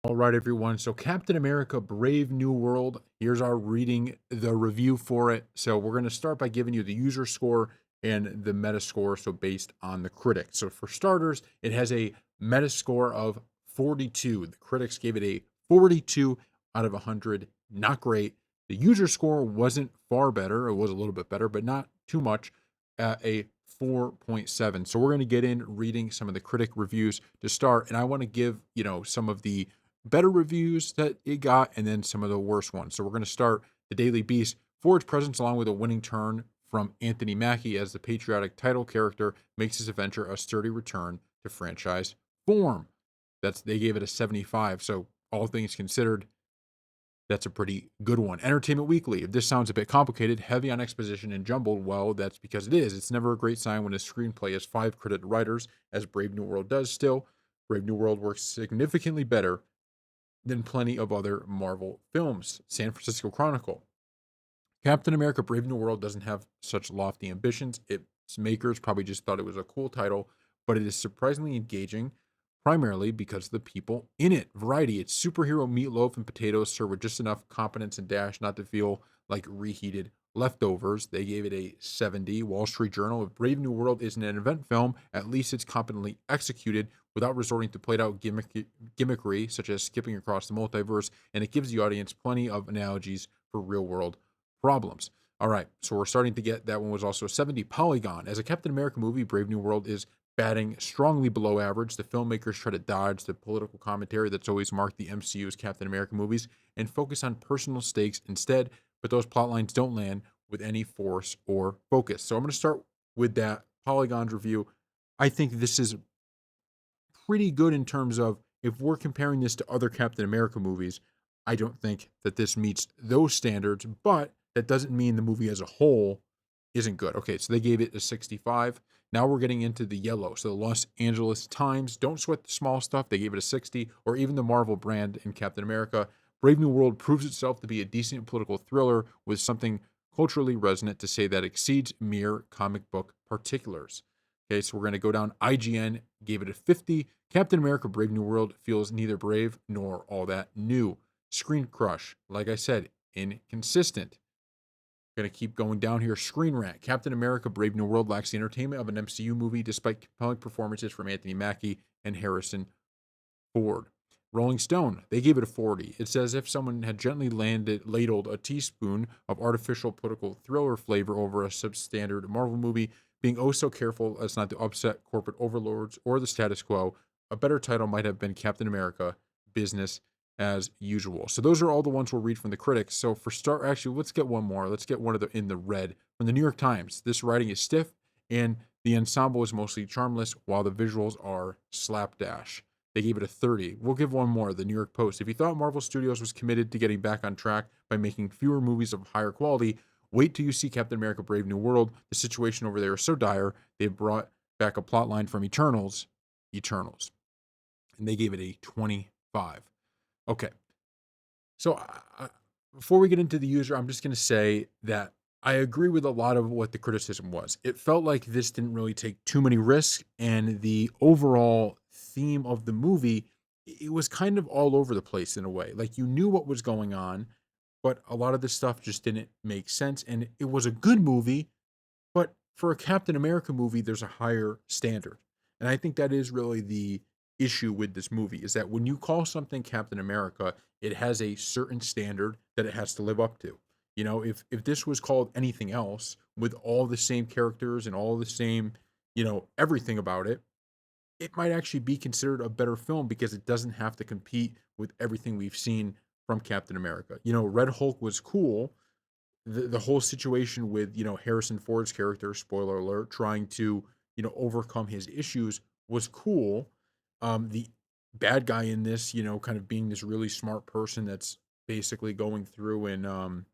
All right, everyone. So, Captain America Brave New World. Here's our reading the review for it. So, we're going to start by giving you the user score and the meta score. So, based on the critics. So, for starters, it has a meta score of 42. The critics gave it a 42 out of 100. Not great. The user score wasn't far better. It was a little bit better, but not too much. At a 4.7. So, we're going to get in reading some of the critic reviews to start. And I want to give, some of the better reviews that it got, and then some of the worst ones. So we're going to start the Daily Beast for its presence, along with a winning turn from Anthony Mackie as the patriotic title character makes his adventure a sturdy return to franchise form. They gave it a 75. So all things considered, that's a pretty good one. Entertainment Weekly. If this sounds a bit complicated, heavy on exposition and jumbled, well, that's because it is. It's never a great sign when a screenplay has 5 credited writers, as Brave New World does still. Brave New World works significantly better than plenty of other Marvel films. San Francisco Chronicle. Captain America Brave New World doesn't have such lofty ambitions. Its makers probably just thought it was a cool title, but it is surprisingly engaging, primarily because of the people in it. Variety. It's superhero meatloaf and potatoes served with just enough competence and dash not to feel like reheated leftovers. They gave it a 70. Wall Street Journal. If Brave New World isn't an event film, at least it's competently executed without resorting to played out gimmickry, such as skipping across the multiverse, and it gives the audience plenty of analogies for real world problems. All right, so we're starting to get that one was also a 70. Polygon. As a Captain America movie, Brave New World is batting strongly below average. The filmmakers try to dodge the political commentary that's always marked the MCU's Captain America movies and focus on personal stakes instead, but those plot lines don't land with any force or focus. So I'm going to start with that Polygon's review. I think this is pretty good in terms of if we're comparing this to other Captain America movies, I don't think that this meets those standards, but that doesn't mean the movie as a whole isn't good. Okay, so they gave it a 65. Now we're getting into the yellow. So the Los Angeles Times, don't sweat the small stuff. They gave it a 60, or even the Marvel brand in Captain America. Brave New World proves itself to be a decent political thriller with something culturally resonant to say that exceeds mere comic book particulars. Okay, so we're going to go down. IGN gave it a 50. Captain America Brave New World feels neither brave nor all that new. Screen Crush, like I said, inconsistent. Going to keep going down here. Screen Rant. Captain America Brave New World lacks the entertainment of an MCU movie despite compelling performances from Anthony Mackie and Harrison Ford. Rolling Stone, they gave it a 40. It's as if someone had gently ladled a teaspoon of artificial political thriller flavor over a substandard Marvel movie, being oh so careful as not to upset corporate overlords or the status quo. A better title might have been Captain America Business as Usual. So those are all the ones we'll read from the critics. So for start, actually, let's get one more. Let's get one of the in the red from the New York Times. This writing is stiff and the ensemble is mostly charmless, while the visuals are slapdash. They gave it a 30. We'll give one more, the New York Post. If you thought Marvel Studios was committed to getting back on track by making fewer movies of higher quality, wait till you see Captain America Brave New World. The situation over there is so dire, they've brought back a plot line from Eternals. And they gave it a 25. Okay. So before we get into the user, I'm just going to say that I agree with a lot of what the criticism was. It felt like this didn't really take too many risks, and the overall theme of the movie, it was kind of all over the place in a way. Like you knew what was going on, but a lot of the stuff just didn't make sense. And it was a good movie, but for a Captain America movie, there's a higher standard. And I think that is really the issue with this movie is that when you call something Captain America, it has a certain standard that it has to live up to. If this was called anything else with all the same characters and all the same, everything about it, it might actually be considered a better film because it doesn't have to compete with everything we've seen from Captain America. Red Hulk was cool, the whole situation with Harrison Ford's character, spoiler alert, trying to overcome his issues was cool. The bad guy in this, kind of being this really smart person that's basically going through and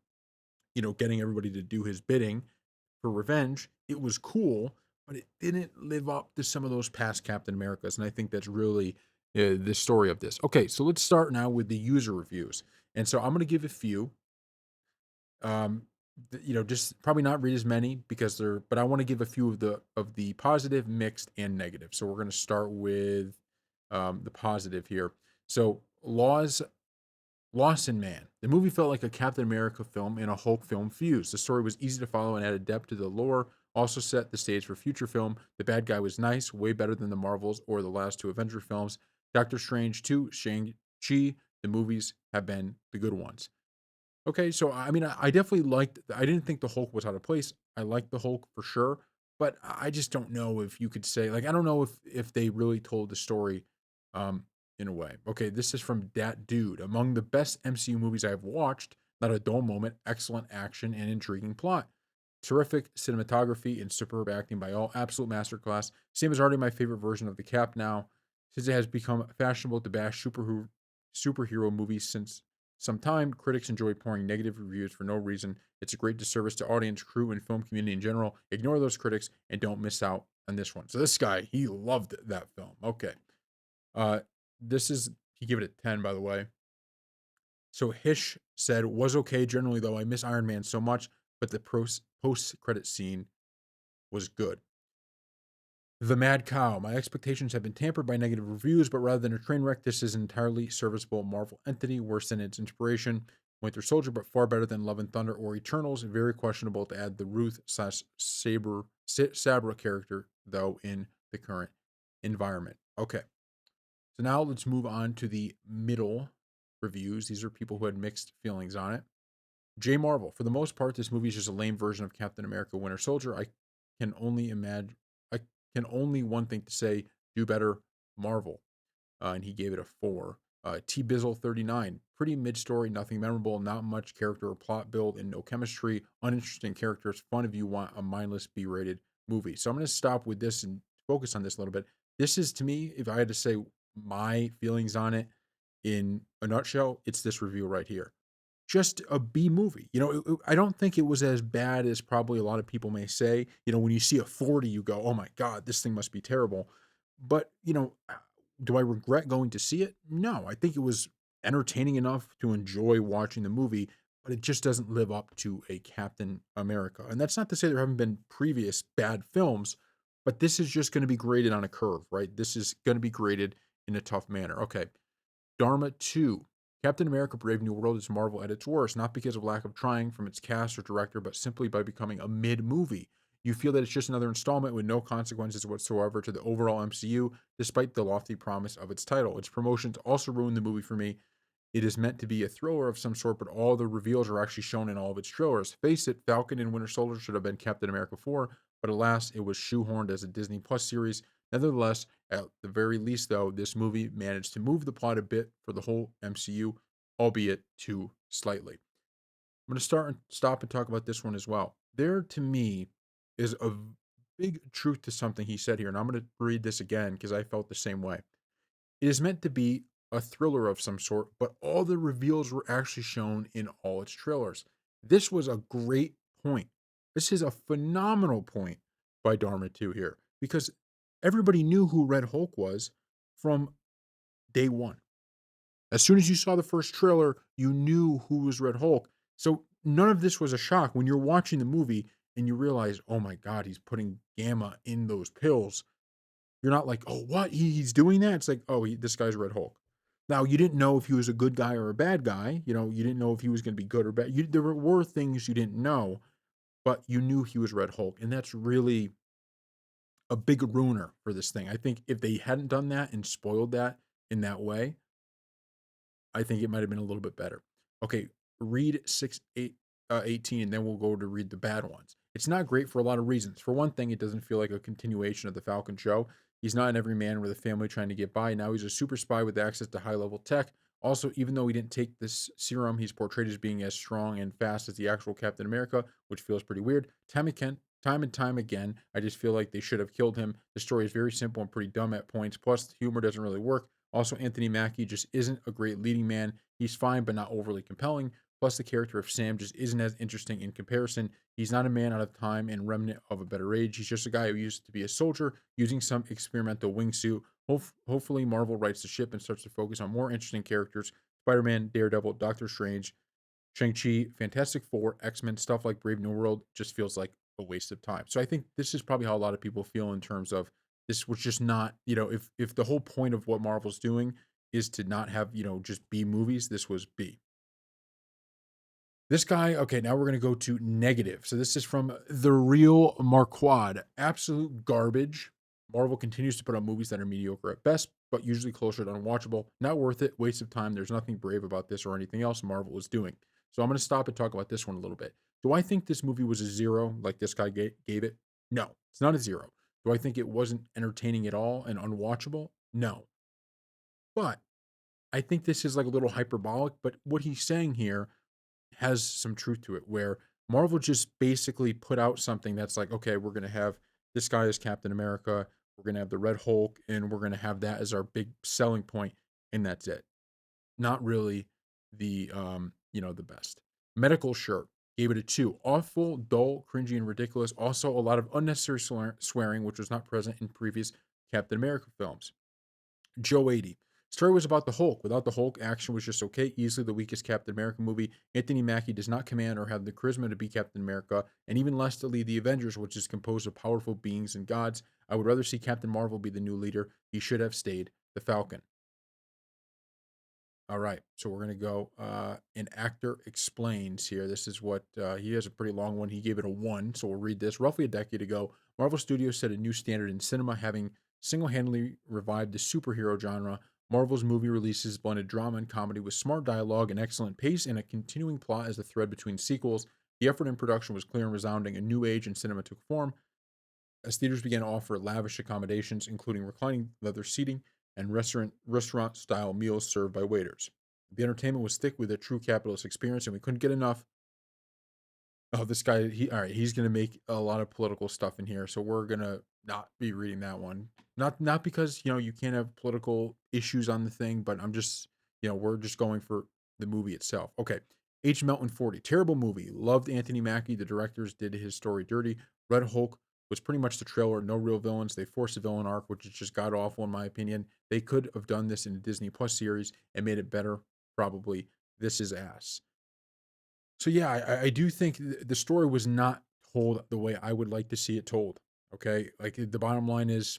getting everybody to do his bidding for revenge. It was cool, but it didn't live up to some of those past Captain Americas, and I think that's really the story of this. Okay, so let's start now with the user reviews, and so I'm going to give a few. Um, just probably not read as many because but I want to give a few of the positive, mixed, and negative. So we're going to start with the positive here. So Laws Lawson Man. The movie felt like a Captain America film and a Hulk film fused. The story was easy to follow and added depth to the lore, also set the stage for future film. The bad guy was nice, way better than the Marvels or the last two Avenger films. Doctor Strange 2, Shang-Chi, the movies have been the good ones. Okay, so I mean, I definitely liked. I didn't think the Hulk was out of place. I liked the Hulk for sure, but I just don't know if you could say like I don't know if they really told the story, um, in a way. Okay, this is from Dat Dude. Among the best MCU movies I have watched, not a dull moment, excellent action and intriguing plot, terrific cinematography and superb acting by all, absolute masterclass. Sam is already my favorite version of the Cap now, since it has become fashionable to bash superhero movies since some time. Critics enjoy pouring negative reviews for no reason. It's a great disservice to audience, crew, and film community in general. Ignore those critics and don't miss out on this one. So this guy, he loved that film. Okay. Uh this is he gave it a 10, by the way. So Hish said, was okay generally though. I miss Iron Man so much, but the post credit scene was good. The Mad Cow. My expectations have been tampered by negative reviews, but rather than a train wreck, this is an entirely serviceable Marvel entity, worse than its inspiration, Winter Soldier, but far better than Love and Thunder or Eternals. Very questionable to add the Ruth slash Sabra character, though, in the current environment. Okay, so now let's move on to the middle reviews. These are people who had mixed feelings on it. J Marvel. For the most part, this movie is just a lame version of Captain America Winter Soldier. Can only imagine I can only one thing to say, do better, Marvel. And he gave it a 4. T Bizzle 39. Pretty mid story, nothing memorable, not much character or plot build, and no chemistry. Uninteresting characters, fun if you want a mindless B rated movie. So I'm going to stop with this and focus on this a little bit. This is to me, if I had to say my feelings on it in a nutshell, it's this review right here, just a B movie. I don't think it was as bad as probably a lot of people may say. When you see a 40, you go, "Oh my god, this thing must be terrible." But, do I regret going to see it? No, I think it was entertaining enough to enjoy watching the movie, but it just doesn't live up to a Captain America. And that's not to say there haven't been previous bad films, but this is just going to be graded on a curve, right? This is going to be graded in a tough manner. Okay. Dharma 2. Captain America Brave New World is Marvel at its worst, not because of lack of trying from its cast or director, but simply by becoming a mid movie. You feel that it's just another installment with no consequences whatsoever to the overall MCU, despite the lofty promise of its title. Its promotions also ruined the movie for me. It is meant to be a thriller of some sort, but all the reveals are actually shown in all of its trailers. Face it, Falcon and Winter Soldier should have been Captain America 4, but alas, it was shoehorned as a Disney Plus series. Nevertheless, at the very least, though, this movie managed to move the plot a bit for the whole MCU, albeit too slightly. I'm going to stop and talk about this one as well. There, to me, is a big truth to something he said here, and I'm going to read this again because I felt the same way. It is meant to be a thriller of some sort, but all the reveals were actually shown in all its trailers. This was a great point. This is a phenomenal point by Dharma 2 here because everybody knew who Red Hulk was from day one. As soon as you saw the first trailer, you knew who was Red Hulk. So none of this was a shock when you're watching the movie and you realize, oh my God, he's putting gamma in those pills. You're not like, "Oh, what? He's doing that?" It's like, "Oh, this guy's Red Hulk." Now, you didn't know if he was a good guy or a bad guy. You didn't know if he was going to be good or bad. There were things you didn't know, but you knew he was Red Hulk, and that's really a big ruiner for this thing. I think if they hadn't done that and spoiled that in that way, I think it might have been a little bit better. Okay, read 18, and then we'll go to read the bad ones. It's not great for a lot of reasons. For one thing, it doesn't feel like a continuation of the Falcon show. He's not an everyman with a family trying to get by. Now he's a super spy with access to high level tech. Also, even though he didn't take this serum, he's portrayed as being as strong and fast as the actual Captain America, which feels pretty weird. Time and time again, I just feel like they should have killed him. The story is very simple and pretty dumb at points. Plus, the humor doesn't really work. Also, Anthony Mackie just isn't a great leading man. He's fine, but not overly compelling. Plus, the character of Sam just isn't as interesting in comparison. He's not a man out of time and remnant of a better age. He's just a guy who used to be a soldier using some experimental wingsuit. Hopefully, Marvel rights the ship and starts to focus on more interesting characters. Spider Man, Daredevil, Doctor Strange, Shang-Chi, Fantastic Four, X-Men, stuff like Brave New World just feels like a waste of time. So I think this is probably how a lot of people feel in terms of this was just not, if the whole point of what Marvel's doing is to not have, just B movies. This was B. This guy, okay, now we're going to go to negative. So this is from The Real Marquad. Absolute garbage. Marvel continues to put out movies that are mediocre at best, but usually closer to unwatchable. Not worth it. Waste of time. There's nothing brave about this or anything else Marvel is doing. So I'm going to stop and talk about this one a little bit. Do I think this movie was a zero like this guy gave it? No, it's not a zero. Do I think it wasn't entertaining at all and unwatchable? No. But I think this is like a little hyperbolic, but what he's saying here has some truth to it where Marvel just basically put out something that's like, okay, we're going to have this guy as Captain America, we're going to have the Red Hulk, and we're going to have that as our big selling point, and that's it. Not really the best. Medical shirt gave it a 2. Awful, dull, cringy, and ridiculous. Also a lot of unnecessary swearing, which was not present in previous Captain America films. Joe 80. Story was about the Hulk. Without the Hulk, action was just okay. Easily the weakest Captain America movie. Anthony Mackie does not command or have the charisma to be Captain America, and even less to lead the Avengers, which is composed of powerful beings and gods. I would rather see Captain Marvel be the new leader. He should have stayed the Falcon. All right, so we're gonna go. An actor explains here. This is what he has a pretty long one. He gave it a 1, so we'll read this. Roughly a decade ago, Marvel Studios set a new standard in cinema, having single-handedly revived the superhero genre. Marvel's movie releases blended drama and comedy with smart dialogue and excellent pace, and a continuing plot as the thread between sequels. The effort in production was clear and resounding. A new age in cinema took form as theaters began to offer lavish accommodations, including reclining leather seating and restaurant style meals served by waiters. The entertainment was thick with a true capitalist experience, and we couldn't get enough. Oh, this guy, all right, he's gonna make a lot of political stuff in here, so we're gonna not be reading that one. Not because you can't have political issues on the thing, but I'm just we're just going for the movie itself. Okay, H Melton 40, terrible movie. Loved Anthony Mackie. The directors did his story dirty. Red Hulk was pretty much the trailer. No real villains. They forced a villain arc, which is just god awful in my opinion. They could have done this in a Disney Plus series and made it better. Probably. This is ass. So yeah, I do think the story was not told the way I would like to see it told. Okay, like the bottom line is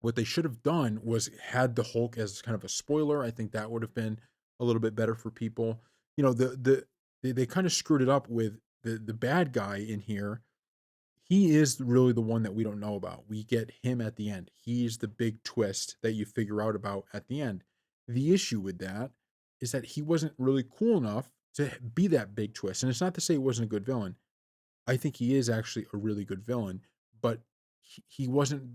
what they should have done was had the Hulk as kind of a spoiler. I think that would have been a little bit better for people. They kind of screwed it up with the bad guy in here. He is really the one that we don't know about. We get him at the end. He's the big twist that you figure out about at the end. The issue with that is that he wasn't really cool enough to be that big twist. And it's not to say he wasn't a good villain. I think he is actually a really good villain, but he wasn't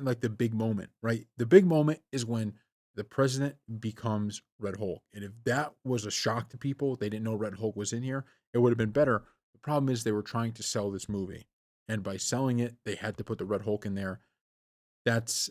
like the big moment, right? The big moment is when the president becomes Red Hulk. And if that was a shock to people, they didn't know Red Hulk was in here, it would have been better. The problem is they were trying to sell this movie. And by selling it, they had to put the Red Hulk in there. That's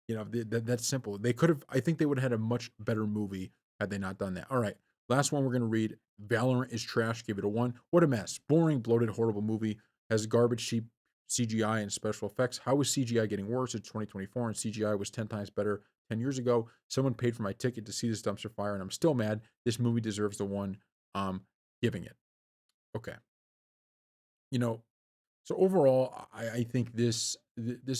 that's simple. They could have I think they would have had a much better movie had they not done that. All right. Last one we're going to read. Valorant is trash. Give it a 1. What a mess. Boring, bloated, horrible movie. Has garbage cheap CGI and special effects. How is CGI getting worse? It's 2024 and CGI was 10 times better 10 years ago. Someone paid for my ticket to see this dumpster fire and I'm still mad. This movie deserves the 1 giving it. Okay. You know, so overall, I think this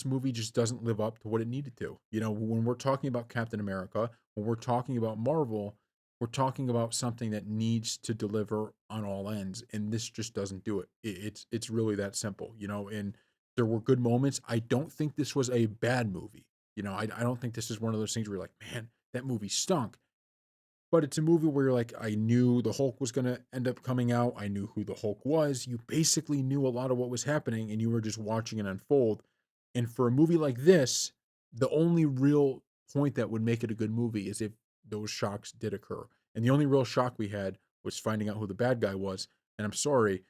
movie just doesn't live up to what it needed to. When we're talking about Captain America, when we're talking about Marvel, we're talking about something that needs to deliver on all ends, and this just doesn't do it. It's really that simple. And there were good moments. I don't think this was a bad movie. I don't think this is one of those things where you're like, man, that movie stunk. But it's a movie where you're like, I knew the Hulk was going to end up coming out. I knew who the Hulk was. You basically knew a lot of what was happening and you were just watching it unfold. And for a movie like this, the only real point that would make it a good movie is if those shocks did occur. And the only real shock we had was finding out who the bad guy was. And I'm sorry,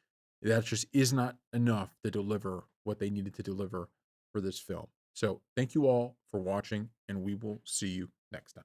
that just is not enough to deliver what they needed to deliver for this film. So thank you all for watching, and we will see you next time.